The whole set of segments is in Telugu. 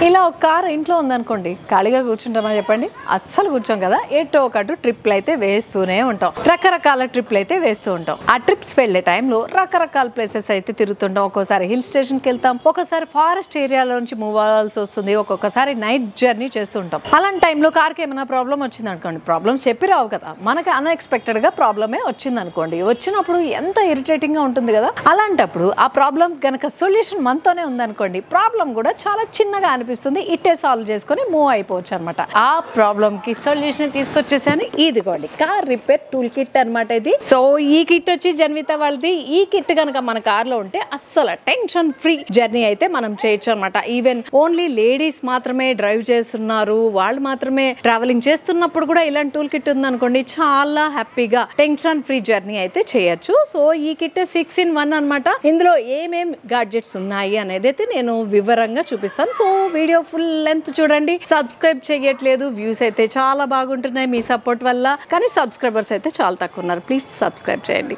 ఇలా ఒక కార్ ఇంట్లో ఉందనుకోండి, ఖాళీగా కూర్చుంటామని చెప్పండి? అస్సలు కూర్చోం కదా. ఎటో ఒకటి ట్రిప్లు అయితే వేస్తూనే ఉంటాం, రకరకాల ట్రిప్లు అయితే వేస్తూ ఉంటాం. ఆ ట్రిప్స్ వెళ్ళే టైంలో రకరకాల ప్లేసెస్ అయితే తిరుగుతుంటాం. ఒక్కోసారి హిల్ స్టేషన్కి వెళ్తాం, ఒకసారి ఫారెస్ట్ ఏరియాలో నుంచి మూవ్ అవ్వాల్సి వస్తుంది, ఒక్కొక్కసారి నైట్ జర్నీ చేస్తూ ఉంటాం. అలాంటి టైంలో కార్కి ఏమైనా ప్రాబ్లం వచ్చింది అనుకోండి, ప్రాబ్లమ్స్ చెప్పి రావు కదా, మనకి అన్ఎక్స్పెక్టెడ్ గా ప్రాబ్లమే వచ్చింది అనుకోండి, వచ్చినప్పుడు ఎంత ఇరిటేటింగ్ గా ఉంటుంది కదా. అలాంటప్పుడు ఆ ప్రాబ్లం గనక సొల్యూషన్ మనతోనే ఉందనుకోండి, ప్రాబ్లం కూడా చాలా చిన్నగా అనిపిస్తుంది, ఇట్టే సాల్వ్ చేసుకొని మూవ్ అయిపోవచ్చు అనమాట. ఆ ప్రాబ్లం కి సొల్యూషన్ తీసుకొచ్చేసాను. ఇదిగోండి కార్ రిపేర్ టూల్ కిట్ అనమాట ఇది. సో ఈ కిట్ వచ్చి జన్విత వాళ్ళది. ఈ కిట్ కనుక మన కార్ లో ఉంటే అస్సలు టెన్షన్ ఫ్రీ జర్నీ అయితే మనం చేయొచ్చు అనమాట. ఈవెన్ ఓన్లీ లేడీస్ మాత్రమే డ్రైవ్ చేస్తున్నారు, వాళ్ళు మాత్రమే ట్రావెలింగ్ చేస్తున్నప్పుడు కూడా ఇలాంటి టూల్ కిట్ ఉందనుకోండి, చాలా హ్యాపీగా టెన్షన్ ఫ్రీ జర్నీ అయితే చేయొచ్చు. సో ఈ కిట్ 6 in 1 అనమాట. ఇందులో ఏమేం గాడ్జెట్స్ ఉన్నాయి అనేది అయితే నేను వివరంగా చూపిస్తాను. సో వీడియో ఫుల్ లెంత్ చూడండి. సబ్స్క్రైబ్ చేయట్లేదు, వ్యూస్ అయితే చాలా బాగుంటున్నాయి మీ సపోర్ట్ వల్ల, కానీ సబ్స్క్రైబర్స్ అయితే చాలా తక్కువ ఉన్నారు. ప్లీజ్ సబ్స్క్రైబ్ చేయండి.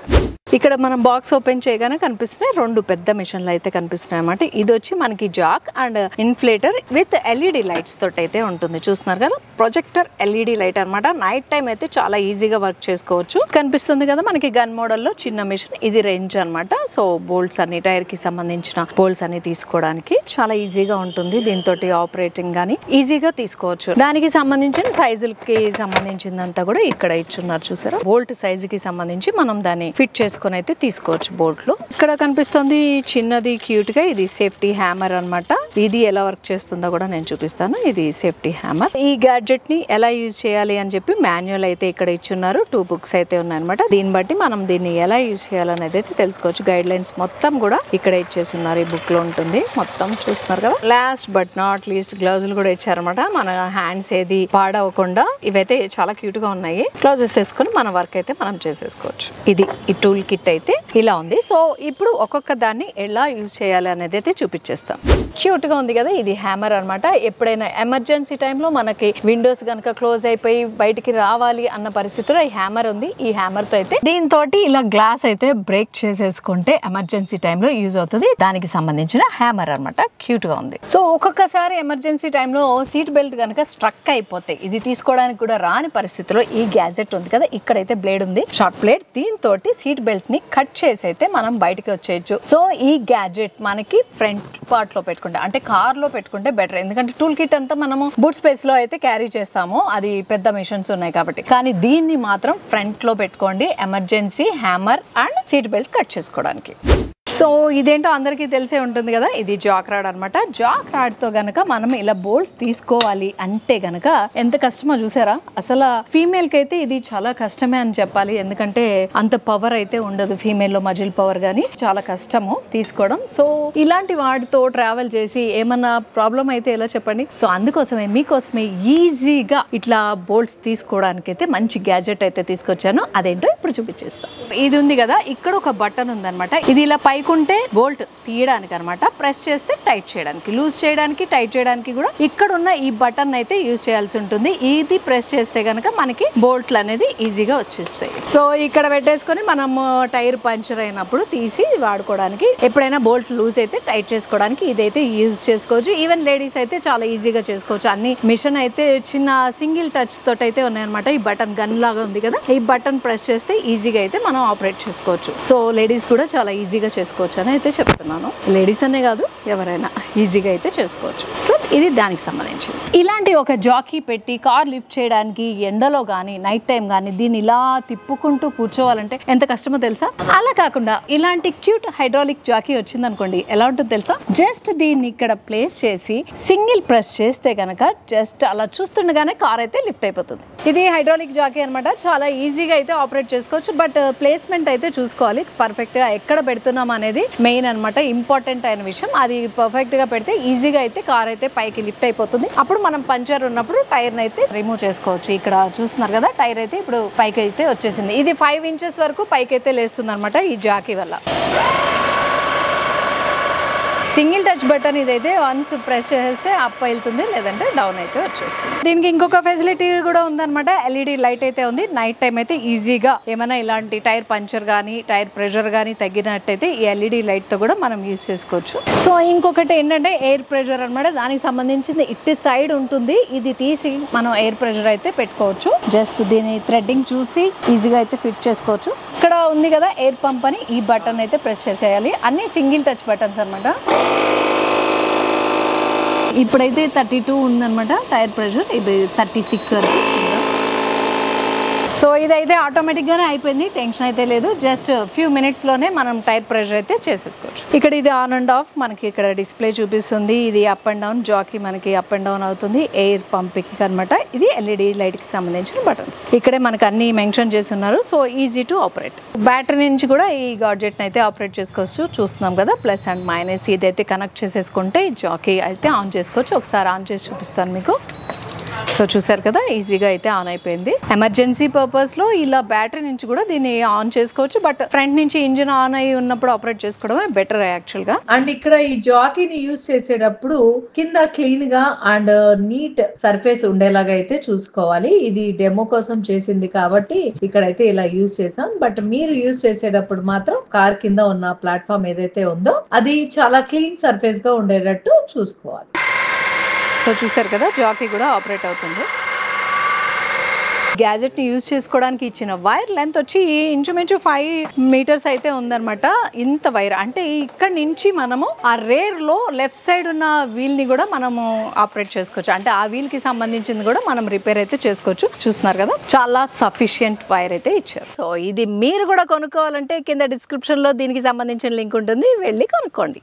ఇక్కడ మనం బాక్స్ ఓపెన్ చేయగానే కనిపిస్తున్నాయి 2 పెద్ద మిషన్లు అయితే కనిపిస్తున్నాయి అన్నమాట. ఇది వచ్చి మనకి Jack and inflator with LED lights తోటి అయితే ఉంటుంది. చూస్తున్నారు కదా, ప్రొజెక్టర్ ఎల్ఈడి లైట్ అనమాట. నైట్ టైం అయితే చాలా ఈజీగా వర్క్ చేసుకోవచ్చు. కనిపిస్తుంది కదా మనకి గన్ మోడల్లో చిన్న మిషన్. ఇది రేంజ్ అనమాట. సో బోల్ట్స్ అన్ని, టైర్ కి సంబంధించిన బోల్ట్స్ అన్ని తీసుకోవడానికి చాలా ఈజీగా ఉంటుంది. దీంతో ఆపరేటింగ్ గానీ ఈజీగా తీసుకోవచ్చు. దానికి సంబంధించిన సైజులకి సంబంధించిందంతా కూడా ఇక్కడ ఇచ్చున్నారు. చూసారా, బోల్ట్ సైజుకి సంబంధించి మనం దాన్ని ఫిట్ చేసుకొని అయితే తీసుకోవచ్చు బోల్ట్ లో. ఇక్కడ కనిపిస్తుంది చిన్నది క్యూట్ గా, ఇది సేఫ్టీ హ్యామర్ అనమాట. ఇది ఎలా వర్క్ చేస్తుందో కూడా నేను చూపిస్తాను. ఇది సేఫ్టీ హ్యామర్. ఈ గ్యాడ్జెట్ ని ఎలా యూజ్ చేయాలి అని చెప్పి మాన్యువల్ అయితే ఇక్కడ ఇచ్చున్నారు. 2 books అయితే ఉన్నాయన్నమాట. దీన్ని బట్టి మనం దీన్ని ఎలా యూజ్ చేయాలనేది అయితే తెలుసుకోవచ్చు. గైడ్ లైన్స్ మొత్తం కూడా ఇక్కడ ఇచ్చేసి ఉన్నారు. ఈ బుక్ లో ఉంటుంది మొత్తం. చూస్తున్నారు కదా. లాస్ట్ బట్ నాట్ లీస్ట్ గ్లౌజులు కూడా ఇచ్చారనమాట. మన హ్యాండ్స్ ఏది పాడవకుండా. ఇవైతే చాలా క్యూట్ గా ఉన్నాయి. గ్లౌజెస్ వేసుకొని మన వర్క్ అయితే మనం చేసేసుకోవచ్చు. ఇది ఈ టూల్ కిట్ అయితే ఇలా ఉంది. సో ఇప్పుడు ఒక్కొక్క దాన్ని ఎలా యూజ్ చేయాలి అనేది అయితే చూపించేస్తాం. క్యూట్ గా ఉంది కదా. ఇది హ్యామర్ అనమాట. ఎప్పుడైనా ఎమర్జెన్సీ టైంలో మనకి విండోస్ కనుక క్లోజ్ అయిపోయి బయటికి రావాలి అన్న పరిస్థితిలో ఈ హ్యామర్ ఉంది. ఈ హ్యామర్ తో అయితే దీంతో ఇలా గ్లాస్ అయితే బ్రేక్ చేసేసుకుంటే ఎమర్జెన్సీ టైంలో యూజ్ అవుతుంది. దానికి సంబంధించిన హ్యామర్ అనమాట. క్యూట్ గా ఉంది. సో ఒక్కొక్కసారి ఎమర్జెన్సీ టైంలో సీట్ బెల్ట్ కనుక స్ట్రక్ అయిపోతే ఇది తీసుకోవడానికి కూడా రాని పరిస్థితిలో ఈ గ్యాజెట్ ఉంది కదా. ఇక్కడైతే బ్లేడ్ ఉంది, షార్ప్ బ్లేడ్. దీంతో సీట్ బెల్ట్ ని కట్ చేసి అయితే మనం బయటకి వచ్చేయచ్చు. సో ఈ గ్యాడ్జెట్ మనకి ఫ్రంట్ పార్ట్ లో పెట్టుకుంటే, అంటే కార్ లో పెట్టుకుంటే బెటర్. ఎందుకంటే టూల్ కిట్ అంతా మనము బూట్ స్పేస్ లో అయితే క్యారీ చేస్తాము, అది పెద్ద మిషన్స్ ఉన్నాయి కాబట్టి. కానీ దీన్ని మాత్రం ఫ్రంట్ లో పెట్టుకోండి, emergency hammer and seat belt cut చేసుకోవడానికి. సో ఇదేంటో అందరికీ తెలిసే ఉంటుంది కదా. ఇది జాక్ రాడ్ అనమాట. జాక్ రాడ్ తో గనక మనం ఇలా బోల్ట్స్ తీసుకోవాలి అంటే గనక ఎంత కష్టమో చూసారా. అసలు ఫీమేల్ కి అయితే ఇది చాలా కష్టమే అని చెప్పాలి. ఎందుకంటే అంత పవర్ అయితే ఉండదు ఫీమేల్ లో, మజిల్ పవర్ గానీ చాలా కష్టము తీసుకోవడం. సో ఇలాంటి వాటితో ట్రావెల్ చేసి ఏమన్నా ప్రాబ్లం అయితే ఎలా చెప్పండి. సో అందుకోసమే మీకోసమే ఈజీగా ఇట్లా బోల్ట్స్ తీసుకోవడానికి అయితే మంచి గ్యాజెట్ అయితే తీసుకొచ్చాను. అదేంటో ఇప్పుడు చూపించేస్తాను. ఇది ఉంది కదా, ఇక్కడ ఒక బటన్ ఉందన్నమాట. ఇది ఇలా పైకుంటే బోల్ట్ తీయడానికి అనమాట. ప్రెస్ చేస్తే టైట్ చేయడానికి, లూజ్ చేయడానికి, టైట్ చేయడానికి కూడా ఇక్కడ ఉన్న ఈ బటన్ అయితే యూజ్ చేయాల్సి ఉంటుంది. ఇది ప్రెస్ చేస్తే గనక మనకి బోల్ట్లు అనేది ఈజీగా వచ్చేస్తాయి. సో ఇక్కడ పెట్టేసుకొని మనం టైర్ పంచర్ అయినప్పుడు తీసి వాడుకోవడానికి, ఎప్పుడైనా బోల్ట్ లూజ్ అయితే టైట్ చేసుకోవడానికి ఇదైతే యూజ్ చేసుకోవచ్చు. ఈవెన్ లేడీస్ అయితే చాలా ఈజీగా చేసుకోవచ్చు. అన్ని మిషన్ అయితే చిన్న సింగిల్ టచ్ తోటి అయితే ఉన్నాయన్నమాట. ఈ బటన్ గన్ లాగా ఉంది కదా, ఈ బటన్ ప్రెస్ చేస్తే ఈజీగా అయితే మనం ఆపరేట్ చేసుకోవచ్చు. సో లేడీస్ కూడా చాలా ఈజీగా చేసుకోవచ్చు అని అయితే చెప్తున్నాను. లేడీస్ అనే కాదు, ఎవరైనా ఈజీగా అయితే చేసుకోవచ్చు. సో ఇది దానికి సంబంధించింది. ఇలాంటి ఒక జాకీ పెట్టి కార్ లిఫ్ట్ చేయడానికి ఎండలో గానీ నైట్ టైం గానీ దీన్ని ఇలా తిప్పుకుంటూ కూర్చోవాలంటే ఎంత కష్టమో తెలుసా. అలా కాకుండా ఇలాంటి క్యూట్ హైడ్రాలిక్ జాకీ వచ్చింది అనుకోండి, ఎలా ఉంటుందో తెలుసా. జస్ట్ దీన్ని ఇక్కడ ప్లేస్ చేసి సింగిల్ ప్రెస్ చేస్తే గనక జస్ట్ అలా చూస్తుండగానే కార్ అయితే లిఫ్ట్ అయిపోతుంది. ఇది హైడ్రాలిక్ జాకీ అనమాట. చాలా ఈజీగా అయితే ఆపరేట్ చేసుకోవచ్చు. బట్ ప్లేస్మెంట్ అయితే చూసుకోవాలి పర్ఫెక్ట్ గా, ఎక్కడ పెడుతున్నాం అనేది మెయిన్ అనమాట, ఇంపార్టెంట్ అయిన విషయం. అది పర్ఫెక్ట్ గా పెడితే ఈజీగా అయితే కార్ అయితే పైకి లిఫ్ట్ అయిపోతుంది. అప్పుడు మనం పంచర్ ఉన్నప్పుడు టైర్ అయితే రిమూవ్ చేసుకోవచ్చు. ఇక్కడ చూస్తున్నారు కదా, టైర్ అయితే ఇప్పుడు పైకి అయితే వచ్చేసింది. ఇది 5 inches వరకు పైకి అయితే లేస్తుంది అనమాట ఈ జాకీ వల్ల. సింగిల్ టచ్ బటన్ ఇదైతే వన్స్ ప్రెస్ చేస్తే అప్ వెళ్తుంది, లేదంటే డౌన్ అయితే వచ్చేస్తుంది. దీనికి ఇంకొక ఫెసిలిటీ కూడా ఉందన్నమాట. ఎల్ఈడి లైట్ అయితే ఉంది. నైట్ టైం అయితే ఈజీగా ఏమైనా ఇలాంటి టైర్ పంచర్ కానీ టైర్ ప్రెషర్ కానీ తగ్గినట్టయితే ఈ ఎల్ఈడి లైట్ తో కూడా మనం యూజ్ చేసుకోవచ్చు. సో ఇంకొకటి ఏంటంటే ఎయిర్ ప్రెషర్ అనమాట. దానికి సంబంధించింది ఇటు సైడ్ ఉంటుంది. ఇది తీసి మనం ఎయిర్ ప్రెషర్ అయితే పెట్టుకోవచ్చు. జస్ట్ దీని థ్రెడ్డింగ్ చూసి ఈజీగా అయితే ఫిట్ చేసుకోవచ్చు. ఇక్కడ ఉంది కదా ఎయిర్ పంప్ అని, ఈ బటన్ అయితే ప్రెస్ చేసేయాలి. అన్ని సింగిల్ టచ్ బటన్స్ అనమాట. ఇప్పుడైతే 32 ఉందన్నమాట టైర్ ప్రెషర్. ఇది 36 వరకు. సో ఇదైతే ఆటోమేటిక్గానే అయిపోయింది, టెన్షన్ అయితే లేదు. జస్ట్ ఫ్యూ మినిట్స్లోనే మనం టైర్ ప్రెషర్ అయితే చేసేసుకోవచ్చు. ఇక్కడ ఇది ఆన్ అండ్ ఆఫ్ మనకి ఇక్కడ డిస్ప్లే చూపిస్తుంది. ఇది అప్ అండ్ డౌన్ జాకీ మనకి అప్ అండ్ డౌన్ అవుతుంది. ఎయిర్ పంపింగ్ అనమాట. ఇది ఎల్ఈడి లైట్కి సంబంధించిన బటన్స్. ఇక్కడే మనకు అన్ని మెన్షన్ చేసి ఉన్నారు. So easy to operate. Battery నుంచి కూడా ఈ గాడ్జెట్ని అయితే ఆపరేట్ చేసుకోవచ్చు. చూస్తున్నాం కదా ప్లస్ అండ్ మైనస్. ఇదైతే కనెక్ట్ చేసేసుకుంటే జాకీ అయితే ఆన్ చేసుకోవచ్చు. ఒకసారి ఆన్ చేసి చూపిస్తాను మీకు. సో చూసారు కదా ఈజీగా అయితే ఆన్ అయిపోయింది. ఎమర్జెన్సీ పర్పస్ లో ఇలా బ్యాటరీ నుంచి కూడా దీన్ని ఆన్ చేసుకోవచ్చు. బట్ ఫ్రంట్ నుంచి ఇంజిన్ ఆన్ అయి ఉన్నప్పుడు ఆపరేట్ చేసుకోవడమే బెటర్ యాక్చువల్ గా. అండ్ ఇక్కడ ఈ జాకీని యూజ్ చేసేటప్పుడు కింద క్లీన్ గా అండ్ నీట్ సర్ఫేస్ ఉండేలాగా అయితే చూసుకోవాలి. ఇది డెమో కోసం చేసింది కాబట్టి ఇక్కడైతే ఇలా యూజ్ చేసాం. బట్ మీరు యూజ్ చేసేటప్పుడు మాత్రం కార్ కింద ఉన్న ప్లాట్ఫామ్ ఏదైతే ఉందో అది చాలా క్లీన్ సర్ఫేస్ గా ఉండేటట్టు చూసుకోవాలి. సో చూసారు కదా జాకీ కూడా ఆపరేట్ అవుతుంది. గ్యాజెట్ని యూజ్ చేసుకోవడానికి ఇచ్చిన వైర్ లెంత్ వచ్చి ఇంచుమించు 5 మీటర్స్ అయితే ఉందన్నమాట. ఇంత వైర్ అంటే ఇక్కడ నుంచి మనము ఆ రేర్లో లెఫ్ట్ సైడ్ ఉన్న వీల్ని కూడా మనము ఆపరేట్ చేసుకోవచ్చు. అంటే ఆ వీల్కి సంబంధించింది కూడా మనం రిపేర్ అయితే చేసుకోవచ్చు. చూస్తున్నారు కదా చాలా సఫిషియంట్ వైర్ అయితే ఇచ్చారు. సో ఇది మీరు కూడా కొనుక్కోవాలంటే కింద డిస్క్రిప్షన్లో దీనికి సంబంధించిన లింక్ ఉంటుంది, వెళ్ళి కొనుక్కోండి.